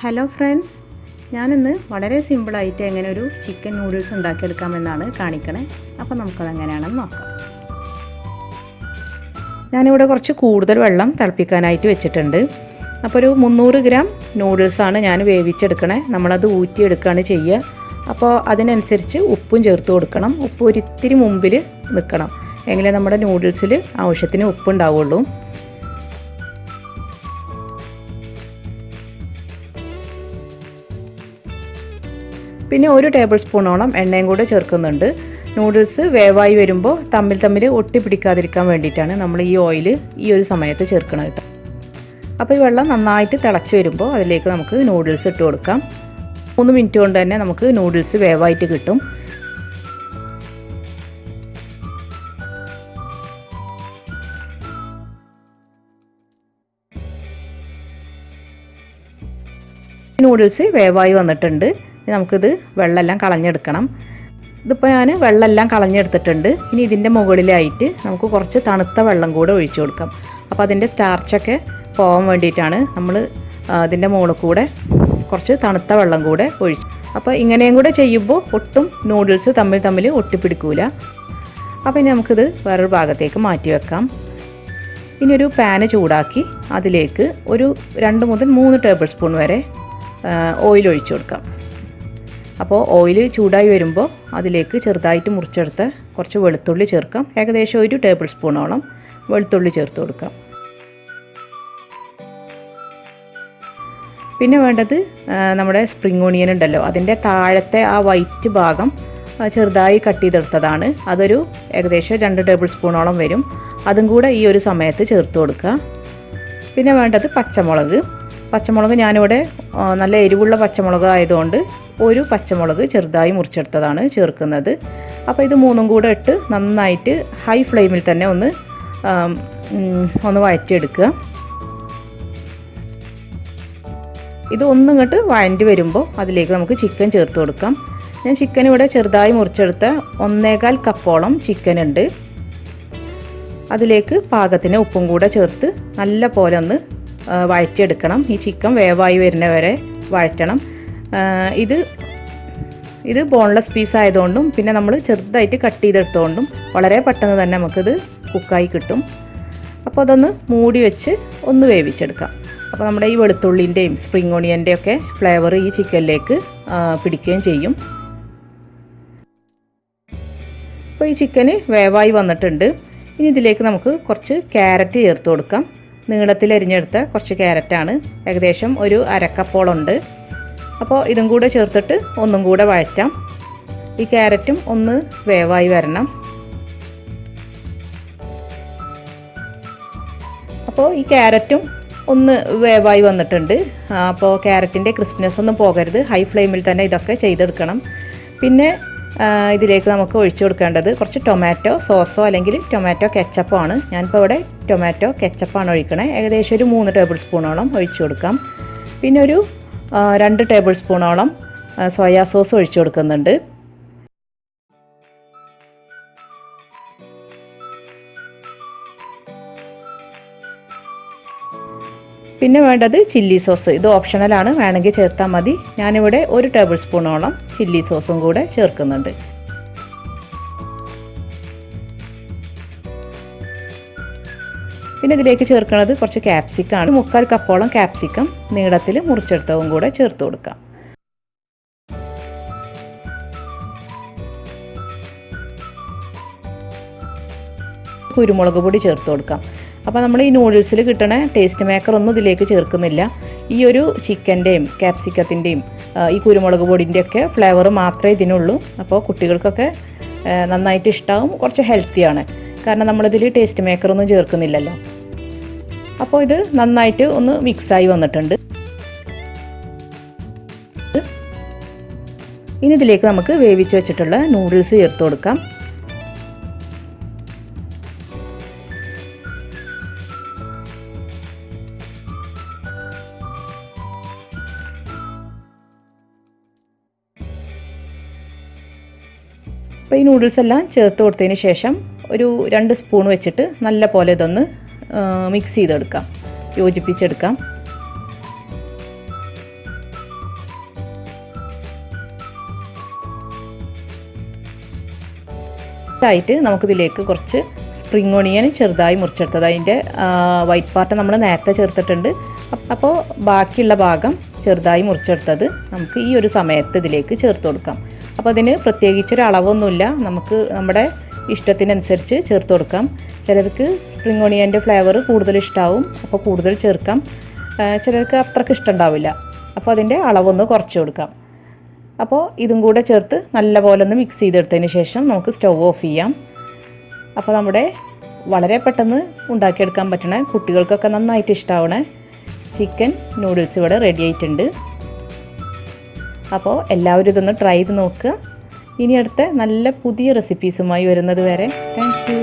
Hello friends, ഞാനിന്ന് വളരെ സിമ്പിളായിട്ട് എങ്ങനെ ഒരു ചിക്കൻ നൂഡിൽസ് ഉണ്ടാക്കിയെടുക്കാമെന്നാണ് കാണിക്കണേ. അപ്പോൾ നമുക്കതെങ്ങനെയാണെന്ന് നോക്കാം. ഞാനിവിടെ കുറച്ച് കൂടുതൽ വെള്ളം തിളപ്പിക്കാനായിട്ട് വെച്ചിട്ടുണ്ട്. അപ്പോൾ ഒരു 300 ഗ്രാം നൂഡിൽസാണ് ഞാൻ വേവിച്ചെടുക്കണേ. നമ്മളത് ഊറ്റിയെടുക്കുകയാണ് ചെയ്യുക. അപ്പോൾ അതിനനുസരിച്ച് ഉപ്പും ചേർത്ത് കൊടുക്കണം. ഉപ്പ് ഒരിത്തിരി മുമ്പിൽ നിൽക്കണം, എങ്കിലേ നമ്മുടെ നൂഡിൽസിൽ ആവശ്യത്തിന് ഉപ്പുണ്ടാവുള്ളൂ. പിന്നെ 1 ടേബിൾ സ്പൂണോളം എണ്ണയും കൂടെ ചേർക്കുന്നുണ്ട്. നൂഡിൽസ് വേവായി വരുമ്പോൾ തമ്മിൽ ഒട്ടി പിടിക്കാതിരിക്കാൻ വേണ്ടിയിട്ടാണ് നമ്മൾ ഈ ഓയിൽ ഈ ഒരു സമയത്ത് ചേർക്കുന്നത്. അപ്പോൾ ഈ വെള്ളം നന്നായിട്ട് തിളച്ച് വരുമ്പോൾ അതിലേക്ക് നമുക്ക് നൂഡിൽസ് ഇട്ട് കൊടുക്കാം. 3 മിനിറ്റ് കൊണ്ട് തന്നെ നമുക്ക് നൂഡിൽസ് വേവായിട്ട് കിട്ടും. നൂഡിൽസ് വേവായി വന്നിട്ടുണ്ട്. നമുക്കിത് വെള്ളമെല്ലാം കളഞ്ഞെടുക്കണം. ഇതിപ്പോൾ ഞാൻ വെള്ളമെല്ലാം കളഞ്ഞെടുത്തിട്ടുണ്ട്. ഇനി ഇതിൻ്റെ മുകളിലായിട്ട് നമുക്ക് കുറച്ച് തണുത്ത വെള്ളം കൂടെ ഒഴിച്ചു കൊടുക്കാം. അപ്പോൾ അതിൻ്റെ സ്റ്റാർച്ചൊക്കെ പോകാൻ വേണ്ടിയിട്ടാണ് നമ്മൾ അതിൻ്റെ മുകളിൽ കൂടെ കുറച്ച് തണുത്ത വെള്ളം കൂടെ ഒഴിച്ചു. അപ്പോൾ ഇങ്ങനെയും കൂടെ ചെയ്യുമ്പോൾ ഒട്ടും നൂഡിൽസ് തമ്മിൽ ഒട്ടിപ്പിടിക്കൂല. അപ്പോൾ ഇനി നമുക്കിത് വേറൊരു ഭാഗത്തേക്ക് മാറ്റി വെക്കാം. ഇനി ഒരു പാന് ചൂടാക്കി അതിലേക്ക് ഒരു 2 മുതൽ 3 ടേബിൾ സ്പൂൺ വരെ ഓയിൽ ഒഴിച്ചു കൊടുക്കാം. അപ്പോൾ ഓയിൽ ചൂടായി വരുമ്പോൾ അതിലേക്ക് ചെറുതായിട്ട് മുറിച്ചെടുത്ത് കുറച്ച് വെളുത്തുള്ളി ചേർക്കാം. ഏകദേശം 1 ടേബിൾ സ്പൂണോളം വെളുത്തുള്ളി ചേർത്ത് കൊടുക്കാം. പിന്നെ വേണ്ടത് നമ്മുടെ സ്പ്രിംഗ് ഓണിയൻ ഉണ്ടല്ലോ, അതിൻ്റെ താഴത്തെ ആ വൈറ്റ് ഭാഗം ചെറുതായി കട്ട് ചെയ്തെടുത്തതാണ്. അതൊരു ഏകദേശം 2 ടേബിൾ സ്പൂണോളം വരും. അതും കൂടെ ഈ ഒരു സമയത്ത് ചേർത്ത് കൊടുക്കുക. പിന്നെ വേണ്ടത് പച്ചമുളക് ഞാനിവിടെ നല്ല എരിവുള്ള പച്ചമുളക് ആയതുകൊണ്ട് 1 പച്ചമുളക് ചെറുതായി മുറിച്ചെടുത്തതാണ് ചേർക്കുന്നത്. അപ്പോൾ ഇത് 3ഉം കൂടെ ഇട്ട് നന്നായിട്ട് ഹൈ ഫ്ലെയിമിൽ തന്നെ ഒന്ന് വഴറ്റിയെടുക്കുക. ഇത് ഒന്നിങ്ങോട്ട് വഴണ്ടി വരുമ്പോൾ അതിലേക്ക് നമുക്ക് ചിക്കൻ ചേർത്ത് കൊടുക്കാം. ഞാൻ ചിക്കൻ ഇവിടെ ചെറുതായി മുറിച്ചെടുത്ത 1.25 കപ്പോളം ചിക്കൻ ഉണ്ട്. അതിലേക്ക് പാകത്തിന് ഉപ്പും കൂടെ ചേർത്ത് നല്ല പോലെ ഒന്ന് വഴറ്റിയെടുക്കണം. ഈ ചിക്കൻ വേവായി വരുന്ന വരെ വഴറ്റണം. ഇത് ബോൺലെസ് പീസ് ആയതുകൊണ്ടും പിന്നെ നമ്മൾ ചെറുതായിട്ട് കട്ട് ചെയ്തെടുത്തുകൊണ്ടും വളരെ പെട്ടെന്ന് തന്നെ നമുക്കിത് കുക്കായി കിട്ടും. അപ്പോൾ അതൊന്ന് മൂടി വെച്ച് ഒന്ന് വേവിച്ചെടുക്കാം. അപ്പോൾ നമ്മുടെ ഈ വെളുത്തുള്ളിൻ്റെയും സ്പ്രിംഗ് ഓണിയൻ്റെയും ഒക്കെ ഫ്ലേവർ ഈ ചിക്കനിലേക്ക് പിടിക്കുകയും ചെയ്യും. അപ്പോൾ ഈ ചിക്കന് വേവായി വന്നിട്ടുണ്ട്. ഇനി ഇതിലേക്ക് നമുക്ക് കുറച്ച് ക്യാരറ്റ് ചേർത്ത് കൊടുക്കാം. നീളത്തിൽ അരിഞ്ഞെടുത്ത കുറച്ച് ക്യാരറ്റാണ്, ഏകദേശം ഒരു 1/2 കപ്പോളം ഉണ്ട്. അപ്പോൾ ഇതും കൂടെ ചേർത്തിട്ട് ഒന്നും കൂടെ വഴറ്റാം. ഈ ക്യാരറ്റും ഒന്ന് വേവായി വരണം. അപ്പോൾ ഈ ക്യാരറ്റും ഒന്ന് വേവായി വന്നിട്ടുണ്ട്. അപ്പോൾ ക്യാരറ്റിൻ്റെ ക്രിസ്പിനെസ് ഒന്നും പോകരുത്. ഹൈ ഫ്ലെയിമിൽ തന്നെ ഇതൊക്കെ ചെയ്തെടുക്കണം. പിന്നെ ഇതിലേക്ക് നമുക്ക് ഒഴിച്ചു കൊടുക്കേണ്ടത് കുറച്ച് ടൊമാറ്റോ സോസോ അല്ലെങ്കിൽ ടൊമാറ്റോ കെച്ചപ്പോ ആണ്. ഞാനിപ്പോൾ ഇവിടെ ടൊമാറ്റോ കെച്ചപ്പാണ് ഒഴിക്കണേ. ഏകദേശം ഒരു 3 ടേബിൾ സ്പൂണോളം ഒഴിച്ചു കൊടുക്കാം. പിന്നെ ഒരു 2 ടേബിൾ സ്പൂണോളം സോയാ സോസ് ഒഴിച്ചു കൊടുക്കുന്നുണ്ട്. പിന്നെ വേണ്ടത് ചില്ലി സോസ്. ഇത് ഓപ്ഷണലാണ്, വേണമെങ്കിൽ ചേർത്താൽ മതി. ഞാനിവിടെ 1 ടേബിൾ സ്പൂണോളം ചില്ലി സോസും കൂടെ ചേർക്കുന്നുണ്ട്. പിന്നെ ഇതിലേക്ക് ചേർക്കുന്നത് കുറച്ച് ക്യാപ്സിക്കാണ്. 3/4 കപ്പോളം ക്യാപ്സിക്കം നീളത്തിൽ മുറിച്ചെടുത്തതും കൂടെ ചേർത്ത് കൊടുക്കാം. കുരുമുളക് പൊടി ചേർത്ത് കൊടുക്കാം. അപ്പോൾ നമ്മൾ ഈ നൂഡിൽസിൽ കിട്ടണ ടേസ്റ്റ് മേക്കർ ഒന്നും ഇതിലേക്ക് ചേർക്കുന്നില്ല. ഈ ഒരു ചിക്കൻ്റെയും ക്യാപ്സിക്കത്തിൻ്റെയും ഈ കുരുമുളക് പൊടിൻ്റെയൊക്കെ ഫ്ലേവർ മാത്രമേ ഇതിനുള്ളൂ. അപ്പോൾ കുട്ടികൾക്കൊക്കെ നന്നായിട്ട് ഇഷ്ടമാവും. കുറച്ച് ഹെൽത്തിയാണ്, കാരണം നമ്മളിതിൽ ടേസ്റ്റ് മേക്കറൊന്നും ചേർക്കുന്നില്ലല്ലോ. അപ്പോൾ ഇത് നന്നായിട്ട് ഒന്ന് മിക്സായി വന്നിട്ടുണ്ട്. ഇനി ഇതിലേക്ക് നമുക്ക് വേവിച്ച് വെച്ചിട്ടുള്ള നൂഡിൽസ് ചേർത്ത് കൊടുക്കാം. അപ്പോൾ ഈ നൂഡിൽസ് എല്ലാം ചേർത്ത് കൊടുത്തതിന് ശേഷം ഒരു 2 സ്പൂൺ വെച്ചിട്ട് നല്ല പോലെ ഇതൊന്ന് മിക്സ് ചെയ്തെടുക്കാം, യോജിപ്പിച്ചെടുക്കാം. ആയിട്ട് നമുക്കിതിലേക്ക് കുറച്ച് സ്പ്രിംഗ് ഓണിയൻ ചെറുതായി മുറിച്ചെടുത്തത്, അതിൻ്റെ വൈറ്റ് പാർട്ട് നമ്മൾ നേരത്തെ ചേർത്തിട്ടുണ്ട്. അപ്പോൾ ബാക്കിയുള്ള ഭാഗം ചെറുതായി മുറിച്ചെടുത്തത് നമുക്ക് ഈ ഒരു സമയത്ത് ഇതിലേക്ക് ചേർത്ത് കൊടുക്കാം. അപ്പോൾ അതിന് പ്രത്യേകിച്ചൊരു അളവൊന്നുമില്ല, നമുക്ക് നമ്മുടെ ഇഷ്ടത്തിനനുസരിച്ച് ചേർത്ത് കൊടുക്കാം. ചിലർക്ക് സ്പ്രിംഗ് ഓണിയൻ്റെ ഫ്ലേവർ കൂടുതൽ ഇഷ്ടമാവും, അപ്പോൾ കൂടുതൽ ചേർക്കാം. ചിലർക്ക് അത്രയ്ക്ക് ഇഷ്ടമുണ്ടാവില്ല, അപ്പോൾ അതിൻ്റെ അളവൊന്ന് കുറച്ച് കൊടുക്കാം. അപ്പോൾ ഇതും കൂടെ ചേർത്ത് നല്ലപോലെ ഒന്ന് മിക്സ് ചെയ്തെടുത്തതിന് ശേഷം നമുക്ക് സ്റ്റൗ ഓഫ് ചെയ്യാം. അപ്പോൾ നമ്മുടെ വളരെ പെട്ടെന്ന് ഉണ്ടാക്കിയെടുക്കാൻ പറ്റണ, കുട്ടികൾക്കൊക്കെ നന്നായിട്ട് ഇഷ്ടമാവണ ചിക്കൻ നൂഡിൽസ് ഇവിടെ റെഡി ആയിട്ടുണ്ട്. അപ്പോൾ എല്ലാവരും ഇതൊന്ന് ട്രൈ ചെയ്ത് നോക്കുക. ഇനി അടുത്ത നല്ല പുതിയ റെസിപ്പീസുമായി വരുന്നത് വരെ താങ്ക് യു.